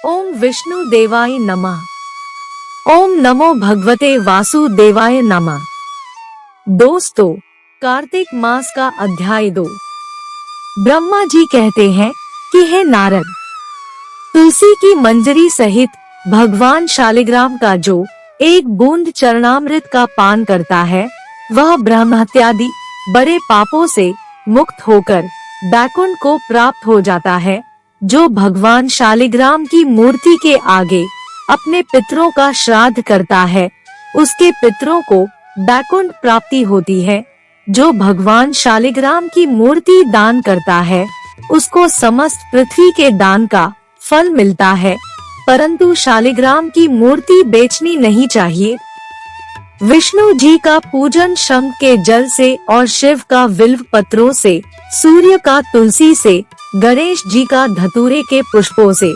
ओम विष्णु देवाय नमः। ओम नमो भगवते वासुदेवाय नमः। दोस्तों, कार्तिक मास का अध्याय 2। ब्रह्मा जी कहते हैं कि हे नारद, तुलसी की मंजरी सहित भगवान शालिग्राम का जो एक बूंद चरणामृत का पान करता है, वह ब्रह्म हत्यादि बड़े पापों से मुक्त होकर बैकुंठ को प्राप्त हो जाता है। जो भगवान शालिग्राम की मूर्ति के आगे अपने पितरों का श्राद्ध करता है, उसके पितरों को बैकुंठ प्राप्ति होती है। जो भगवान शालिग्राम की मूर्ति दान करता है, उसको समस्त पृथ्वी के दान का फल मिलता है, परंतु शालिग्राम की मूर्ति बेचनी नहीं चाहिए। विष्णु जी का पूजन शंख के जल से और शिव का बिल्व पत्रों से, सूर्य का तुलसी से, गणेश जी का धतूरे के पुष्पों से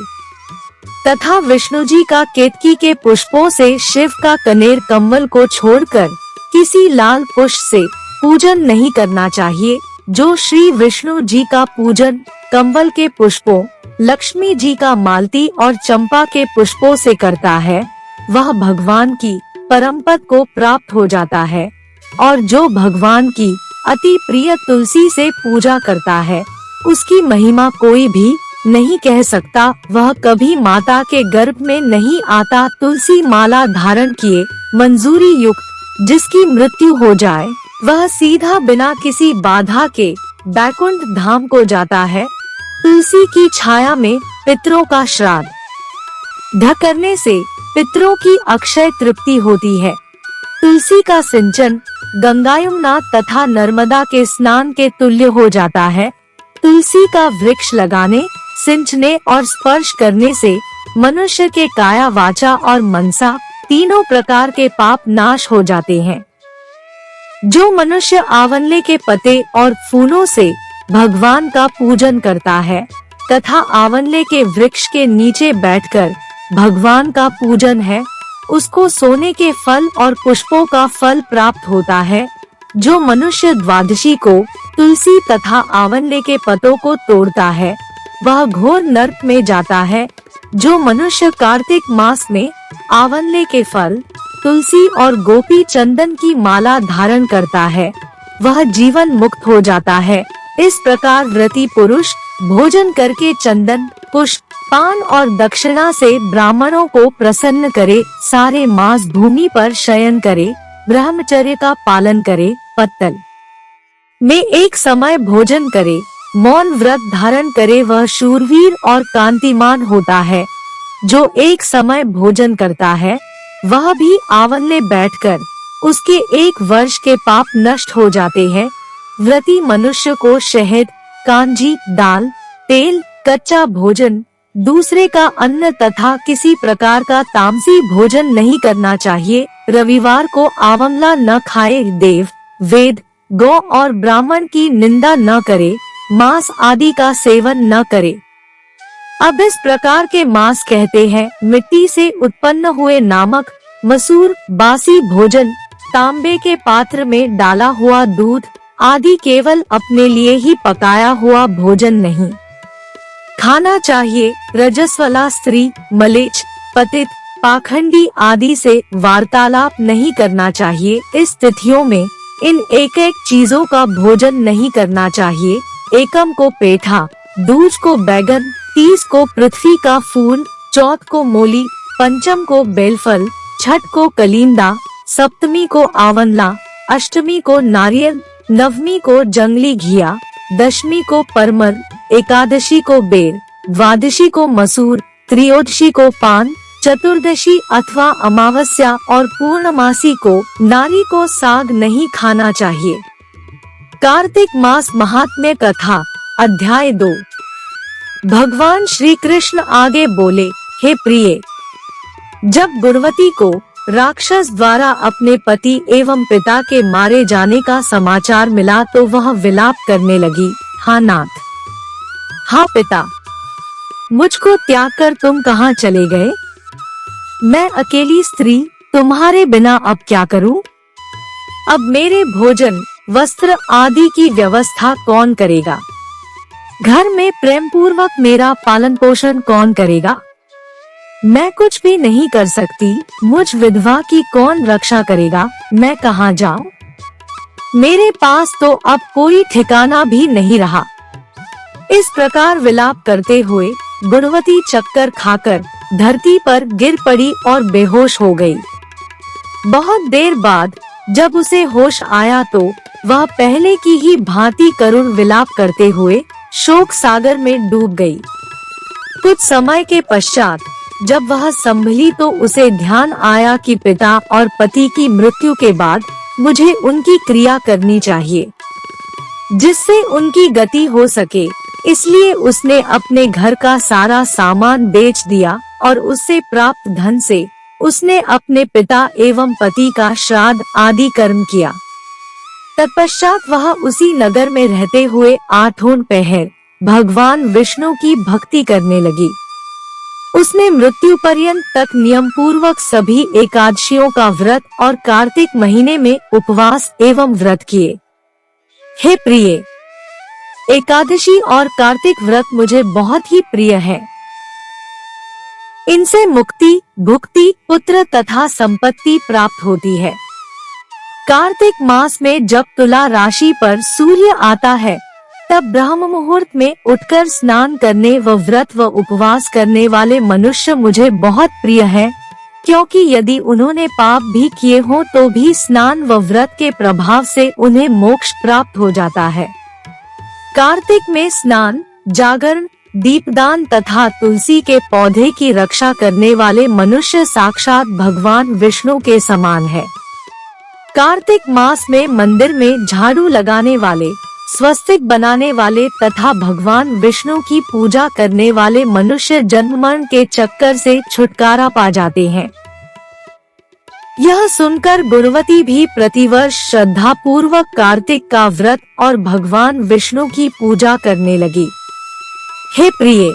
तथा विष्णु जी का केतकी के पुष्पों से, शिव का कनेर कमल को छोड़कर किसी लाल पुष्प से पूजन नहीं करना चाहिए। जो श्री विष्णु जी का पूजन कमल के पुष्पों, लक्ष्मी जी का मालती और चंपा के पुष्पों से करता है, वह भगवान की परम पद को प्राप्त हो जाता है। और जो भगवान की अति प्रिय तुलसी से पूजा करता है, उसकी महिमा कोई भी नहीं कह सकता। वह कभी माता के गर्भ में नहीं आता। तुलसी माला धारण किए मंजूरी युक्त जिसकी मृत्यु हो जाए, वह सीधा बिना किसी बाधा के बैकुंठ धाम को जाता है। तुलसी की छाया में पितरों का श्राद्ध करने से पितरों की अक्षय तृप्ति होती है। तुलसी का सिंचन गंगा, यमुना तथा नर्मदा के स्नान के तुल्य हो जाता है। तुलसी का वृक्ष लगाने, सिंचने और स्पर्श करने से मनुष्य के काया, वाचा और मनसा तीनों प्रकार के पाप नाश हो जाते हैं। जो मनुष्य आंवले के पत्ते और फूलों से भगवान का पूजन करता है तथा आंवले के वृक्ष के नीचे बैठकर भगवान का पूजन है, उसको सोने के फल और पुष्पों का फल प्राप्त होता है। जो मनुष्य द्वादशी को तुलसी तथा आंवले के पत्तों को तोड़ता है, वह घोर नरक में जाता है। जो मनुष्य कार्तिक मास में आंवले के फल, तुलसी और गोपी चंदन की माला धारण करता है, वह जीवन मुक्त हो जाता है। इस प्रकार व्रती पुरुष भोजन करके चंदन, पुष्प, पान और दक्षिणा से ब्राह्मणों को प्रसन्न करे, सारे मास भूमि पर शयन करे, ब्रह्मचर्य का पालन करे, पत्तल में एक समय भोजन करे, मौन व्रत धारण करे, वह शूरवीर और कांतिमान होता है। जो एक समय भोजन करता है, वह भी आंवले बैठकर उसके 1 वर्ष के पाप नष्ट हो जाते हैं। व्रती मनुष्य को शहद, कांजी, दाल, तेल, कच्चा भोजन, दूसरे का अन्न तथा किसी प्रकार का तामसी भोजन नहीं करना चाहिए। रविवार को आंवला न खाए, देव, वेद, गौ और ब्राह्मण की निंदा न करे, मांस आदि का सेवन न करे। अब इस प्रकार के मांस कहते हैं मिट्टी से उत्पन्न हुए नामक, मसूर, बासी भोजन, तांबे के पात्र में डाला हुआ दूध आदि केवल अपने लिए ही पकाया हुआ भोजन नहीं खाना चाहिए। रजस्वला स्त्री, मलेच्छ, पतित, पाखंडी आदि से वार्तालाप नहीं करना चाहिए। इस तिथियों में इन एक एक चीजों का भोजन नहीं करना चाहिए। एकम को पेठा, दूज को बैगन, 30 को पृथ्वी का फूल, चौथ को मूली, पंचम को बेलफल, छठ को कलिंदा, सप्तमी को आंवला, अष्टमी को नारियल, नवमी को जंगली घिया, दशमी को परमल, एकादशी को बेर, द्वादशी को मसूर, त्रयोदशी को पान, चतुर्दशी अथवा अमावस्या और पूर्णमासी को नारी को साग नहीं खाना चाहिए। कार्तिक मास महात्म्य कथा अध्याय 2। भगवान श्री कृष्ण आगे बोले, हे प्रिय, जब गुणवती को राक्षस द्वारा अपने पति एवं पिता के मारे जाने का समाचार मिला तो वह विलाप करने लगी। हाँ नाथ, हाँ पिता, मुझको त्याग कर तुम कहाँ चले गए? मैं अकेली स्त्री तुम्हारे बिना अब क्या करूं? अब मेरे भोजन, वस्त्र आदि की व्यवस्था कौन करेगा? घर में प्रेम पूर्वक मेरा पालन पोषण कौन करेगा? मैं कुछ भी नहीं कर सकती, मुझ विधवा की कौन रक्षा करेगा, मैं कहाँ जाऊँ? मेरे पास तो अब कोई ठिकाना भी नहीं रहा। इस प्रकार विलाप करते हुए गुणवती चक्कर खाकर धरती पर गिर पड़ी और बेहोश हो गई। बहुत देर बाद जब उसे होश आया तो वह पहले की ही भांति करुण विलाप करते हुए शोक सागर में डूब गई। कुछ समय के पश्चात जब वह संभली तो उसे ध्यान आया कि पिता और पति की मृत्यु के बाद मुझे उनकी क्रिया करनी चाहिए, जिससे उनकी गति हो सके। इसलिए उसने अपने घर का सारा सामान बेच दिया और उससे प्राप्त धन से उसने अपने पिता एवं पति का श्राद्ध आदि कर्म किया। तत्पश्चात वह उसी नगर में रहते हुए 8 पहर भगवान विष्णु की भक्ति करने लगी। उसने मृत्यु पर्यंत तक नियम पूर्वक सभी एकादशियों का व्रत और कार्तिक महीने में उपवास एवं व्रत किए। हे प्रिय, एकादशी और कार्तिक व्रत मुझे बहुत ही प्रिय है। इनसे मुक्ति, भुक्ति, पुत्र तथा संपत्ति प्राप्त होती है। कार्तिक मास में जब तुला राशि पर सूर्य आता है तब ब्रह्म मुहूर्त में उठकर स्नान करने व व्रत व उपवास करने वाले मनुष्य मुझे बहुत प्रिय हैं, क्योंकि यदि उन्होंने पाप भी किए हों तो भी स्नान व व्रत के प्रभाव से उन्हें मोक्ष प्राप्त हो जाता है। कार्तिक में स्नान, जागरण, दीपदान तथा तुलसी के पौधे की रक्षा करने वाले मनुष्य साक्षात भगवान विष्णु के समान है। कार्तिक मास में मंदिर में झाड़ू लगाने वाले, स्वस्तिक बनाने वाले तथा भगवान विष्णु की पूजा करने वाले मनुष्य जन्म मरण के चक्कर से छुटकारा पा जाते हैं। यह सुनकर गुणवती भी प्रतिवर्ष श्रद्धा पूर्वक कार्तिक का व्रत और भगवान विष्णु की पूजा करने लगी। हे प्रिय,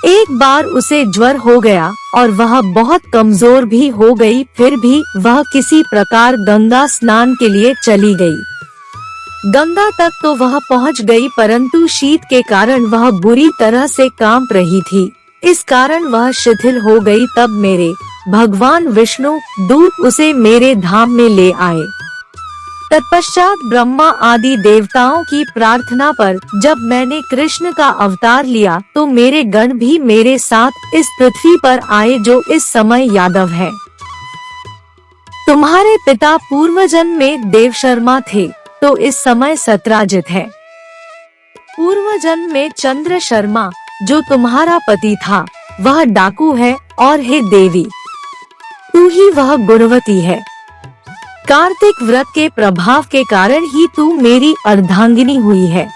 एक बार उसे ज्वर हो गया और वह बहुत कमजोर भी हो गई, फिर भी वह किसी प्रकार गंगा स्नान के लिए चली गई। गंगा तक तो वह पहुंच गई, परंतु शीत के कारण वह बुरी तरह से कांप रही थी। इस कारण वह शिथिल हो गई। तब मेरे भगवान विष्णु दूत उसे मेरे धाम में ले आए। तत्पश्चात ब्रह्मा आदि देवताओं की प्रार्थना पर जब मैंने कृष्ण का अवतार लिया तो मेरे गण भी मेरे साथ इस पृथ्वी पर आए, जो इस समय यादव है। तुम्हारे पिता पूर्व जन्म में देव शर्मा थे तो इस समय सत्राजित है। पूर्व जन्म में चंद्र शर्मा जो तुम्हारा पति था वह डाकू है, और हे देवी, तू ही वह गुणवती है। कार्तिक व्रत के प्रभाव के कारण ही तू मेरी अर्धांगिनी हुई है।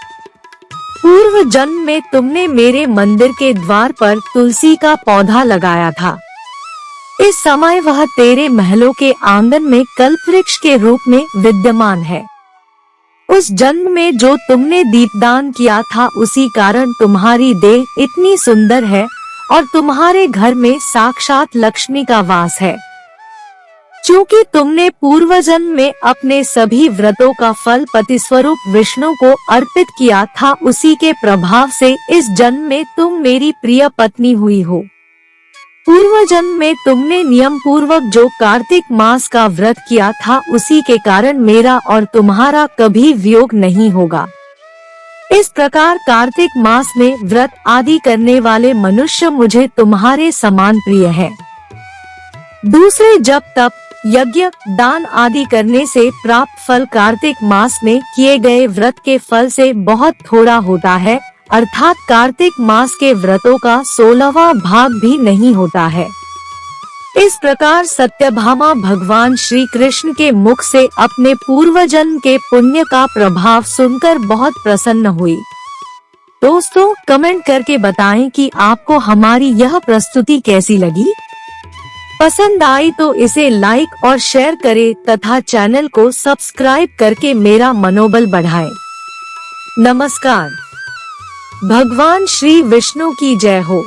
पूर्व जन्म में तुमने मेरे मंदिर के द्वार पर तुलसी का पौधा लगाया था। इस समय वह तेरे महलों के आंगन में कल्पवृक्ष के रूप में विद्यमान है। उस जन्म में जो तुमने दीपदान किया था उसी कारण तुम्हारी देह इतनी सुंदर है और तुम्हारे घर में साक्षात लक्ष्मी का वास है। क्योंकि तुमने पूर्व जन्म में अपने सभी व्रतों का फल पति स्वरूप विष्णु को अर्पित किया था, उसी के प्रभाव से इस जन्म में तुम मेरी प्रिय पत्नी हुई हो। पूर्व जन्म में तुमने नियम पूर्वक जो कार्तिक मास का व्रत किया था उसी के कारण मेरा और तुम्हारा कभी वियोग नहीं होगा। इस प्रकार कार्तिक मास में व्रत आदि करने वाले मनुष्य मुझे तुम्हारे समान प्रिय है। दूसरे जप तप, यज्ञ, दान आदि करने से प्राप्त फल कार्तिक मास में किए गए व्रत के फल से बहुत थोड़ा होता है, अर्थात कार्तिक मास के व्रतों का 16वां भाग भी नहीं होता है। इस प्रकार सत्यभामा भगवान श्री कृष्ण के मुख से अपने पूर्व जन्म के पुण्य का प्रभाव सुनकर बहुत प्रसन्न हुई। दोस्तों, कमेंट करके बताएं कि आपको हमारी यह प्रस्तुति कैसी लगी। पसंद आई तो इसे लाइक और शेयर करें तथा चैनल को सब्सक्राइब करके मेरा मनोबल बढ़ाएं। नमस्कार। भगवान श्री विष्णु की जय हो।